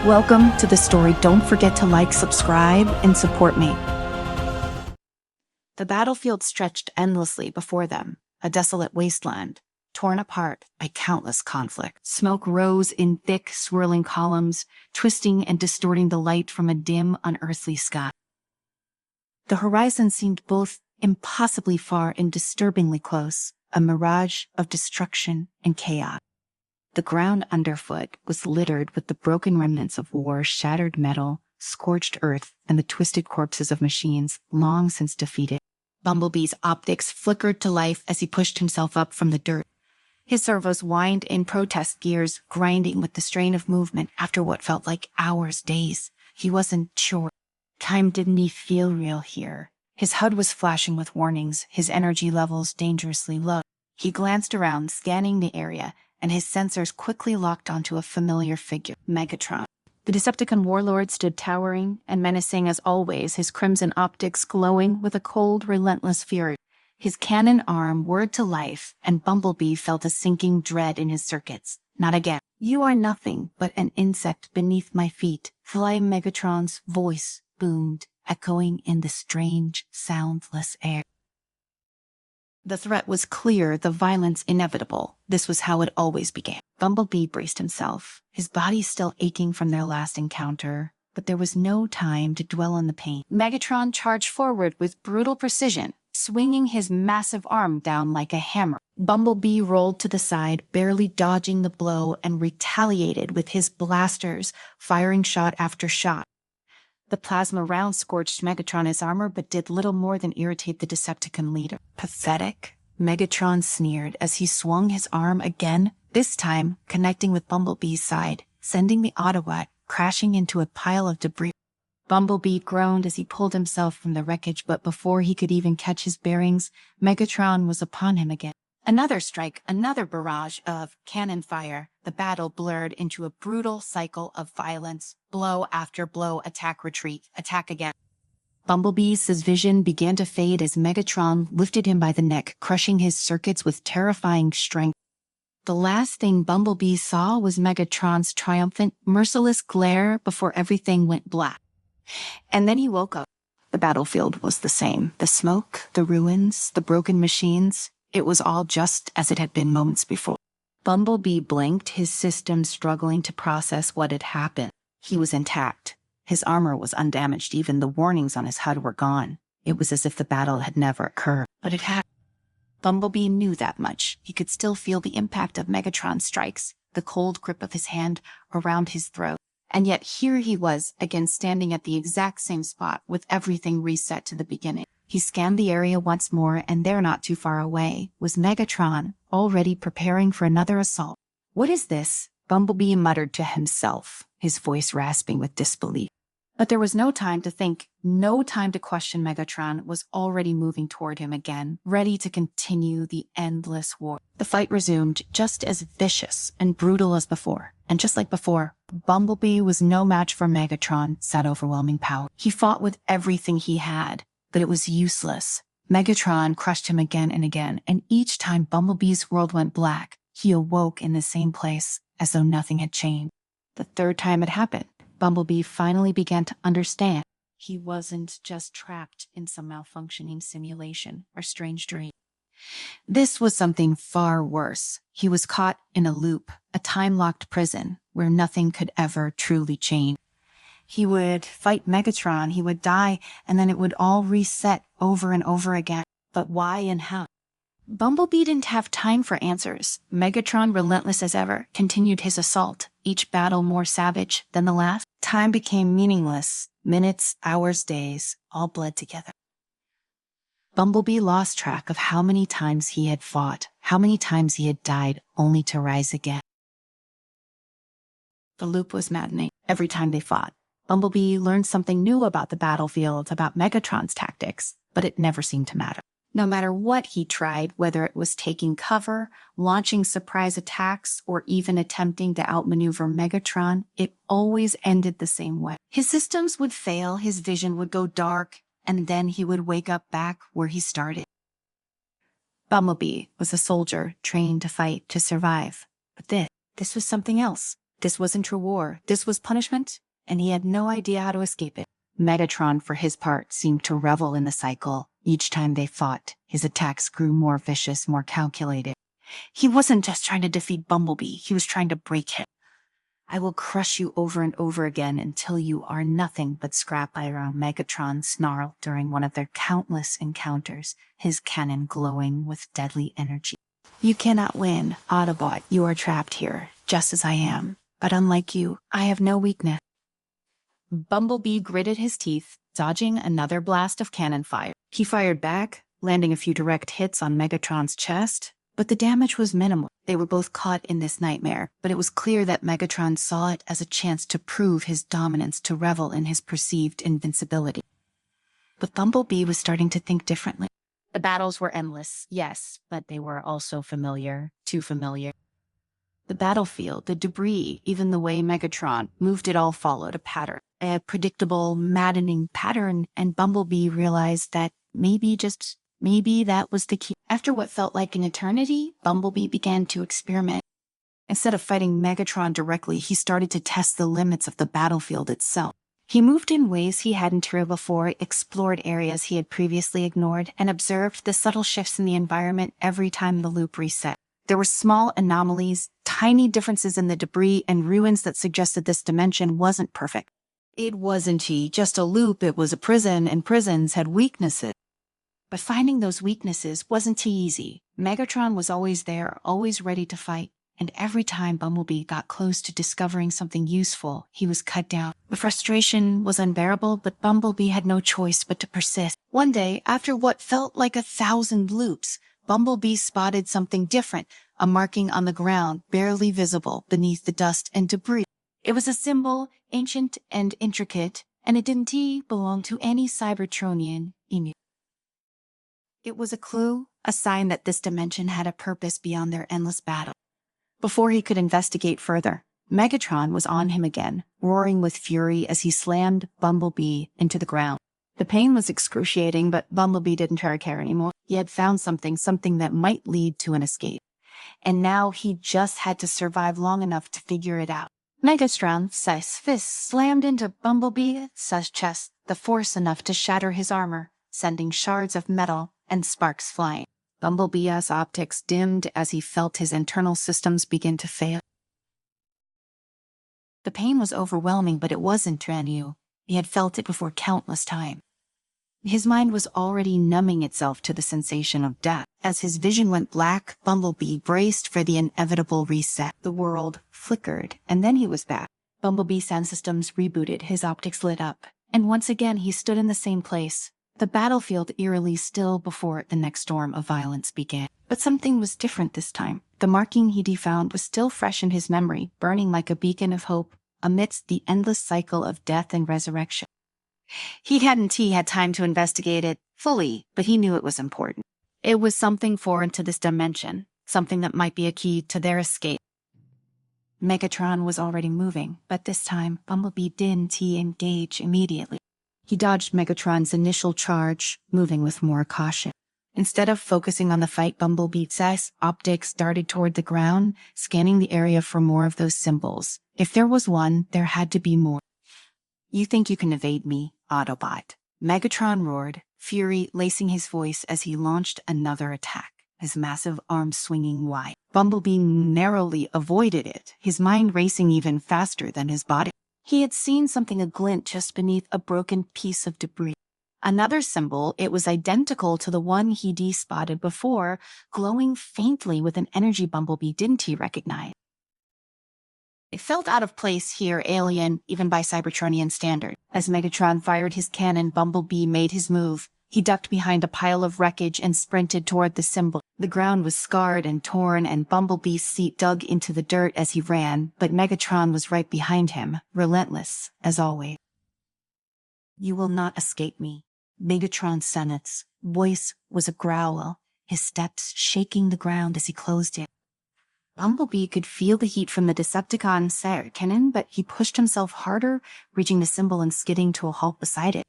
Welcome to the story. Don't forget to like, subscribe, and support me. The battlefield stretched endlessly before them, a desolate wasteland, torn apart by countless conflicts. Smoke rose in thick, swirling columns, twisting and distorting the light from a dim, unearthly sky. The horizon seemed both impossibly far and disturbingly close, a mirage of destruction and chaos. The ground underfoot was littered with the broken remnants of war, shattered metal, scorched earth, and the twisted corpses of machines long since defeated. Bumblebee's optics flickered to life as he pushed himself up from the dirt. His servos whined in protest, gears grinding with the strain of movement after what felt like hours, days. He wasn't sure. Time didn't feel real here. His HUD was flashing with warnings, his energy levels dangerously low. He glanced around, scanning the area, and his sensors quickly locked onto a familiar figure, Megatron. The Decepticon warlord stood towering and menacing as always, his crimson optics glowing with a cold, relentless fury. His cannon arm whirred to life, and Bumblebee felt a sinking dread in his circuits. Not again. You are nothing but an insect beneath my feet. Fly Megatron's voice boomed, echoing in the strange, soundless air. The threat was clear, the violence inevitable. This was how it always began. Bumblebee braced himself, his body still aching from their last encounter, but there was no time to dwell on the pain. Megatron charged forward with brutal precision, swinging his massive arm down like a hammer. Bumblebee rolled to the side, barely dodging the blow, and retaliated with his blasters, firing shot after shot. The plasma round scorched Megatron's armor, but did little more than irritate the Decepticon leader. Pathetic, Megatron sneered as he swung his arm again, this time connecting with Bumblebee's side, sending the Autobot crashing into a pile of debris. Bumblebee groaned as he pulled himself from the wreckage, but before he could even catch his bearings, Megatron was upon him again. Another strike, another barrage of cannon fire. The battle blurred into a brutal cycle of violence. Blow after blow, attack, retreat, attack again. Bumblebee's vision began to fade as Megatron lifted him by the neck, crushing his circuits with terrifying strength. The last thing Bumblebee saw was Megatron's triumphant, merciless glare before everything went black. And then he woke up. The battlefield was the same. The smoke, the ruins, the broken machines. It was all just as it had been moments before. Bumblebee blinked, his system struggling to process what had happened. He was intact. His armor was undamaged. Even the warnings on his HUD were gone. It was as if the battle had never occurred. But it had. Bumblebee knew that much. He could still feel the impact of Megatron's strikes, the cold grip of his hand around his throat. And yet here he was, again standing at the exact same spot, with everything reset to the beginning. He scanned the area once more, and there, not too far away, was Megatron, already preparing for another assault. What is this? Bumblebee muttered to himself, his voice rasping with disbelief. But there was no time to think, no time to question. Megatron was already moving toward him again, ready to continue the endless war. The fight resumed, just as vicious and brutal as before. And just like before, Bumblebee was no match for Megatron's overwhelming power. He fought with everything he had, but it was useless. Megatron crushed him again and again, and each time Bumblebee's world went black, he awoke in the same place, as though nothing had changed. The third time it happened, Bumblebee finally began to understand. He wasn't just trapped in some malfunctioning simulation or strange dream. This was something far worse. He was caught in a loop, a time-locked prison, where nothing could ever truly change. He would fight Megatron, he would die, and then it would all reset over and over again. But why and how? Bumblebee didn't have time for answers. Megatron, relentless as ever, continued his assault, each battle more savage than the last. Time became meaningless. Minutes, hours, days, all bled together. Bumblebee lost track of how many times he had fought, how many times he had died, only to rise again. The loop was maddening. Every time they fought, Bumblebee learned something new about the battlefield, about Megatron's tactics, but it never seemed to matter. No matter what he tried, whether it was taking cover, launching surprise attacks, or even attempting to outmaneuver Megatron, it always ended the same way. His systems would fail, his vision would go dark, and then he would wake up back where he started. Bumblebee was a soldier trained to fight, to survive. But this was something else. This wasn't true war. This was punishment, and he had no idea how to escape it. Megatron, for his part, seemed to revel in the cycle. Each time they fought, his attacks grew more vicious, more calculated. He wasn't just trying to defeat Bumblebee, he was trying to break him. I will crush you over and over again until you are nothing but scrap iron, Megatron snarled during one of their countless encounters, his cannon glowing with deadly energy. You cannot win, Autobot. You are trapped here, just as I am. But unlike you, I have no weakness. Bumblebee gritted his teeth, dodging another blast of cannon fire. He fired back, landing a few direct hits on Megatron's chest, but the damage was minimal. They were both caught in this nightmare, but it was clear that Megatron saw it as a chance to prove his dominance, to revel in his perceived invincibility. But Bumblebee was starting to think differently. The battles were endless, yes, but they were also familiar, too familiar. The battlefield, the debris, even the way Megatron moved, it all followed a pattern. A predictable, maddening pattern, and Bumblebee realized that maybe that was the key. After what felt like an eternity, Bumblebee began to experiment. Instead of fighting Megatron directly, he started to test the limits of the battlefield itself. He moved in ways he hadn't tried before, explored areas he had previously ignored, and observed the subtle shifts in the environment every time the loop reset. There were small anomalies, tiny differences in the debris, and ruins that suggested this dimension wasn't perfect. It wasn't just a loop, it was a prison, and prisons had weaknesses. But finding those weaknesses wasn't too easy. Megatron was always there, always ready to fight, and every time Bumblebee got close to discovering something useful, he was cut down. The frustration was unbearable, but Bumblebee had no choice but to persist. One day, after what felt like 1,000 loops, Bumblebee spotted something different, a marking on the ground, barely visible beneath the dust and debris. It was a symbol, ancient and intricate, and it didn't belong to any Cybertronian emu. It was a clue, a sign that this dimension had a purpose beyond their endless battle. Before he could investigate further, Megatron was on him again, roaring with fury as he slammed Bumblebee into the ground. The pain was excruciating, but Bumblebee didn't try to care anymore. He had found something that might lead to an escape. And now he just had to survive long enough to figure it out. Megatron's fist slammed into Bumblebee's chest, the force enough to shatter his armor, sending shards of metal and sparks flying. Bumblebee's optics dimmed as he felt his internal systems begin to fail. The pain was overwhelming, but it wasn't new. He had felt it before countless times. His mind was already numbing itself to the sensation of death. As his vision went black, Bumblebee braced for the inevitable reset. The world flickered, and then he was back. Bumblebee's sound systems rebooted, his optics lit up, and once again he stood in the same place, the battlefield eerily still before the next storm of violence began. But something was different this time. The marking he'd found was still fresh in his memory, burning like a beacon of hope amidst the endless cycle of death and resurrection. He hadn't had time to investigate it fully, but he knew it was important. It was something foreign to this dimension, something that might be a key to their escape. Megatron was already moving, but this time Bumblebee didn't engage immediately. He dodged Megatron's initial charge, moving with more caution. Instead of focusing on the fight, Bumblebee's optics darted toward the ground, scanning the area for more of those symbols. If there was one, there had to be more. You think you can evade me, Autobot? Megatron roared, fury lacing his voice as he launched another attack, his massive arms swinging wide. Bumblebee narrowly avoided it, his mind racing even faster than his body. He had seen something aglint just beneath a broken piece of debris. Another symbol, it was identical to the one he'd spotted before, glowing faintly with an energy Bumblebee didn't recognize. It felt out of place here, alien, even by Cybertronian standard. As Megatron fired his cannon, Bumblebee made his move. He ducked behind a pile of wreckage and sprinted toward the symbol. The ground was scarred and torn, and Bumblebee's seat dug into the dirt as he ran, but Megatron was right behind him, relentless, as always. You will not escape me. Megatron's Senate's voice was a growl, his steps shaking the ground as he closed it. Bumblebee could feel the heat from the Decepticon's cannon, but he pushed himself harder, reaching the symbol and skidding to a halt beside it.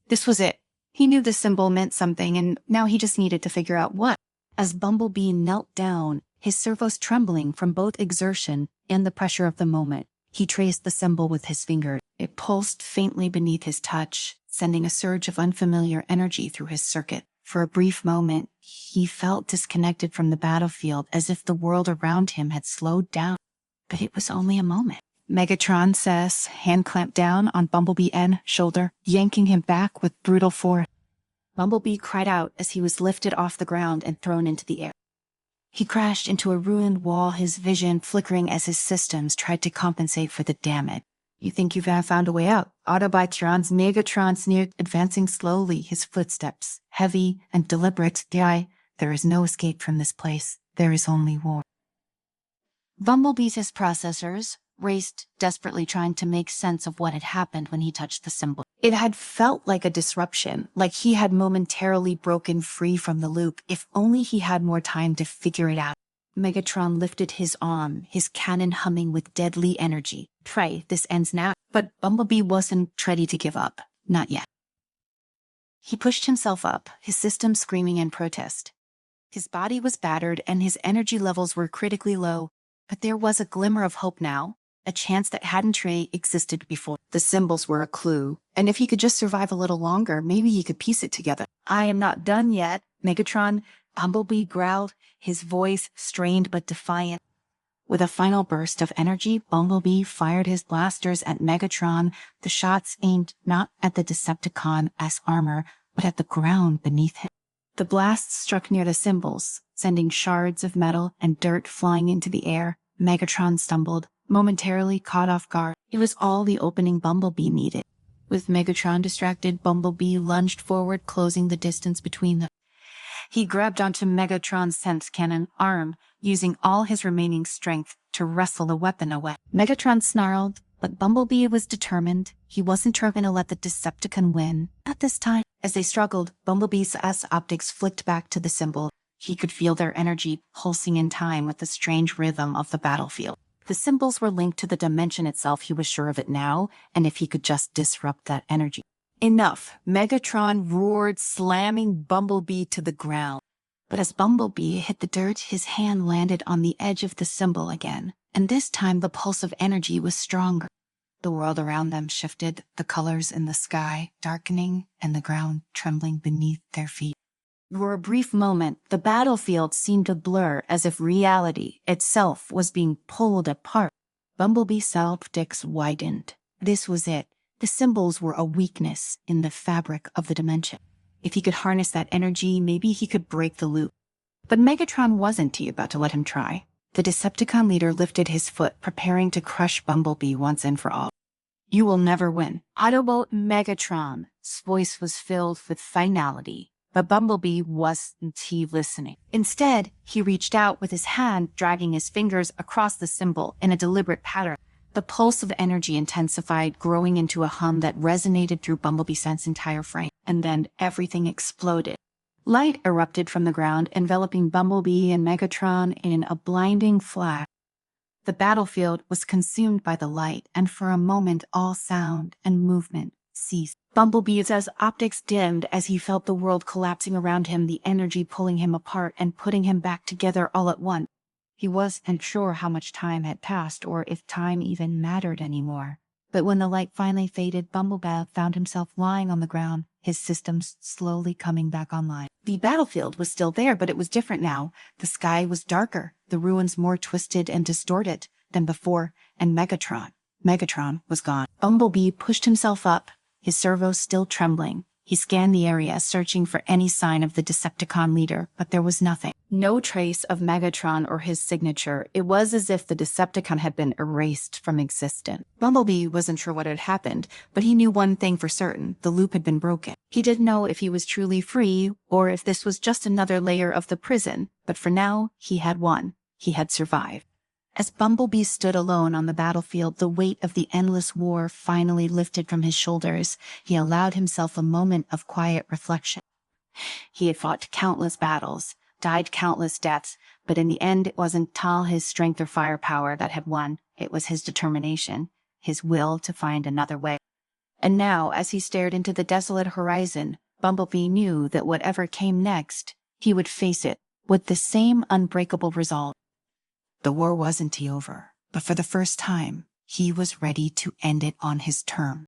This was it. He knew the symbol meant something, and now he just needed to figure out what. As Bumblebee knelt down, his servos trembling from both exertion and the pressure of the moment. He traced the symbol with his finger. It pulsed faintly beneath his touch, sending a surge of unfamiliar energy through his circuit. For a brief moment, he felt disconnected from the battlefield, as if the world around him had slowed down. But it was only a moment. Megatron says, hand clamped down on Bumblebee N's shoulder, yanking him back with brutal force. Bumblebee cried out as he was lifted off the ground and thrown into the air. He crashed into a ruined wall, his vision flickering as his systems tried to compensate for the damage. You think you've found a way out? Autobotron's Megatron sneered, advancing slowly, his footsteps heavy and deliberate. There is no escape from this place. There is only war. Bumblebee's processors raced, desperately trying to make sense of what had happened when he touched the symbol. It had felt like a disruption, like he had momentarily broken free from the loop. If only he had more time to figure it out. Megatron lifted his arm, his cannon humming with deadly energy. Pray, this ends now. But Bumblebee wasn't ready to give up. Not yet. He pushed himself up, his system screaming in protest. His body was battered and his energy levels were critically low, but there was a glimmer of hope now, a chance that hadn't existed before. The symbols were a clue, and if he could just survive a little longer, maybe he could piece it together. I am not done yet, Megatron, Bumblebee growled, his voice strained but defiant. With a final burst of energy, Bumblebee fired his blasters at Megatron, the shots aimed not at the Decepticon's armor, but at the ground beneath him. The blasts struck near the symbols, sending shards of metal and dirt flying into the air. Megatron stumbled, momentarily caught off guard. It was all the opening Bumblebee needed. With Megatron distracted, Bumblebee lunged forward, closing the distance between them. He grabbed onto Megatron's sense cannon arm, using all his remaining strength to wrestle the weapon away. Megatron snarled, but Bumblebee was determined. He wasn't going to let the Decepticon win. At this time, as they struggled, Bumblebee's optics flicked back to the symbol. He could feel their energy pulsing in time with the strange rhythm of the battlefield. The symbols were linked to the dimension itself, he was sure of it now, and if he could just disrupt that energy. Enough! Megatron roared, slamming Bumblebee to the ground. But as Bumblebee hit the dirt, his hand landed on the edge of the symbol again, and this time the pulse of energy was stronger. The world around them shifted, the colors in the sky darkening and the ground trembling beneath their feet. For a brief moment, the battlefield seemed to blur, as if reality itself was being pulled apart. Bumblebee's optics widened. This was it. The symbols were a weakness in the fabric of the dimension. If he could harness that energy, maybe he could break the loop. But Megatron wasn't about to let him try. The Decepticon leader lifted his foot, preparing to crush Bumblebee once and for all. You will never win. Autobot Megatron's voice was filled with finality, but Bumblebee wasn't listening. Instead, he reached out with his hand, dragging his fingers across the symbol in a deliberate pattern. The pulse of energy intensified, growing into a hum that resonated through Bumblebee's entire frame. And then everything exploded. Light erupted from the ground, enveloping Bumblebee and Megatron in a blinding flash. The battlefield was consumed by the light, and for a moment all sound and movement ceased. Bumblebee's optics dimmed as he felt the world collapsing around him, the energy pulling him apart and putting him back together all at once. He wasn't sure how much time had passed or if time even mattered anymore. But when the light finally faded, Bumblebee found himself lying on the ground, his systems slowly coming back online. The battlefield was still there, but it was different now. The sky was darker, the ruins more twisted and distorted than before, and Megatron was gone. Bumblebee pushed himself up, his servos still trembling. He scanned the area, searching for any sign of the Decepticon leader, but there was nothing. No trace of Megatron or his signature. It was as if the Decepticon had been erased from existence. Bumblebee wasn't sure what had happened, but he knew one thing for certain. The loop had been broken. He didn't know if he was truly free, or if this was just another layer of the prison, but for now, he had won. He had survived. As Bumblebee stood alone on the battlefield, the weight of the endless war finally lifted from his shoulders. He allowed himself a moment of quiet reflection. He had fought countless battles, died countless deaths, but in the end it wasn't his strength or firepower that had won. It was his determination, his will to find another way. And now, as he stared into the desolate horizon, Bumblebee knew that whatever came next, he would face it with the same unbreakable resolve. The war wasn't over, but for the first time, he was ready to end it on his terms.